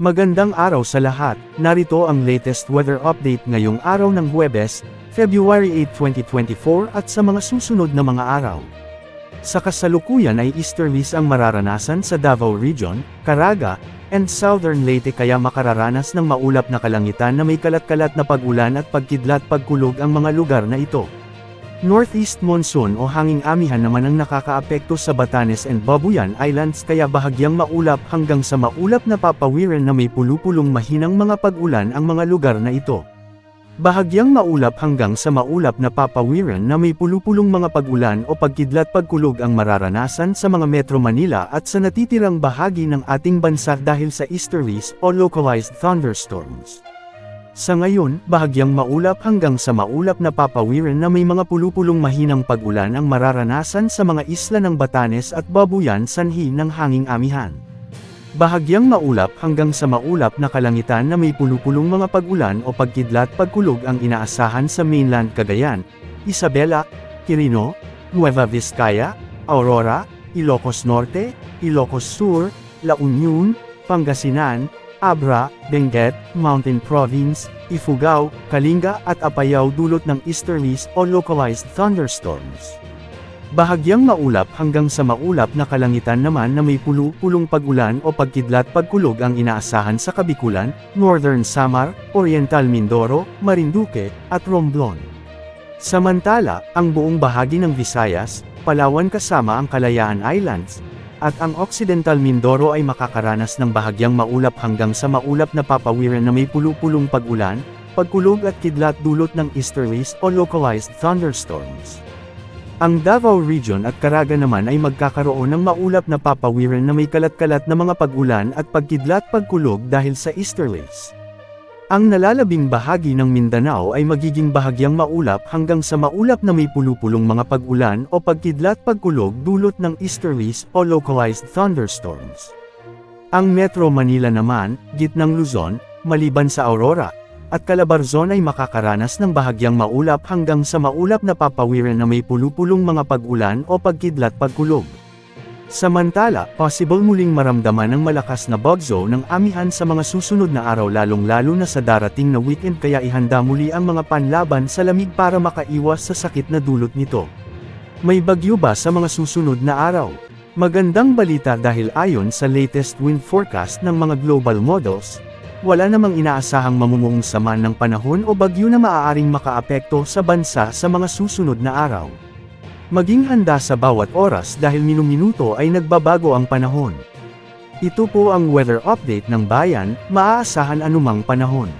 Magandang araw sa lahat, narito ang latest weather update ngayong araw ng Huwebes, February 8, 2024 at sa mga susunod na mga araw. Sa kasalukuyan ay easterlies ang mararanasan sa Davao Region, Caraga, and Southern Leyte kaya makararanas ng maulap na kalangitan na may kalat-kalat na pag-ulan at pagkidlat-pagkulog ang mga lugar na ito. Northeast monsoon o hanging amihan naman ang nakakaapekto sa Batanes and Babuyan Islands kaya bahagyang maulap hanggang sa maulap na papawiran na may pulupulong mahinang mga pag-ulan ang mga lugar na ito. Bahagyang maulap hanggang sa maulap na papawiran na may pulupulong mga pag-ulan o pagkidlat-pagkulog ang mararanasan sa mga Metro Manila at sa natitirang bahagi ng ating bansa dahil sa easterlies o localized thunderstorms. Sa ngayon, bahagyang maulap hanggang sa maulap na papawiran na may mga pulupulong mahinang pag-ulan ang mararanasan sa mga isla ng Batanes at Babuyan sanhi ng hanging amihan. Bahagyang maulap hanggang sa maulap na kalangitan na may pulupulong mga pag-ulan o pagkidlat-pagkulog ang inaasahan sa mainland Cagayan, Isabela, Quirino, Nueva Vizcaya, Aurora, Ilocos Norte, Ilocos Sur, La Union, Pangasinan, Abra, Benguet, Mountain Province, Ifugao, Kalinga at Apayao dulot ng easterlies o localized thunderstorms. Bahagyang maulap hanggang sa maulap na kalangitan naman na may pulupulong pag-ulan o pagkidlat-pagkulog ang inaasahan sa Kabikulan, Northern Samar, Oriental Mindoro, Marinduque, at Romblon. Samantala, ang buong bahagi ng Visayas, Palawan kasama ang Kalayaan Islands, at ang Occidental Mindoro ay makakaranas ng bahagyang maulap hanggang sa maulap na papawiran na may pulupulong pag-ulan, pagkulog at kidlat dulot ng easterlies o localized thunderstorms. Ang Davao Region at Caraga naman ay magkakaroon ng maulap na papawiran na may kalat-kalat na mga pag-ulan at pagkidlat-pagkulog dahil sa easterlies. Ang nalalabing bahagi ng Mindanao ay magiging bahagyang maulap hanggang sa maulap na may pulupulong mga pag-ulan o pagkidlat-pagkulog dulot ng easterlies o localized thunderstorms. Ang Metro Manila naman, gitnang Luzon, maliban sa Aurora, at Calabarzon ay makakaranas ng bahagyang maulap hanggang sa maulap na papawiran na may pulupulong mga pag-ulan o pagkidlat-pagkulog. Samantala, possible muling maramdaman ng malakas na bagyo ng amihan sa mga susunod na araw lalong-lalo na sa darating na weekend kaya ihanda muli ang mga panlaban sa lamig para makaiwas sa sakit na dulot nito. May bagyo ba sa mga susunod na araw? Magandang balita dahil ayon sa latest wind forecast ng mga global models, wala namang inaasahang mamumuong sama ng panahon o bagyo na maaaring makaapekto sa bansa sa mga susunod na araw. Maging handa sa bawat oras dahil minuminuto ay nagbabago ang panahon. Ito po ang weather update ng bayan, maaasahan anumang panahon.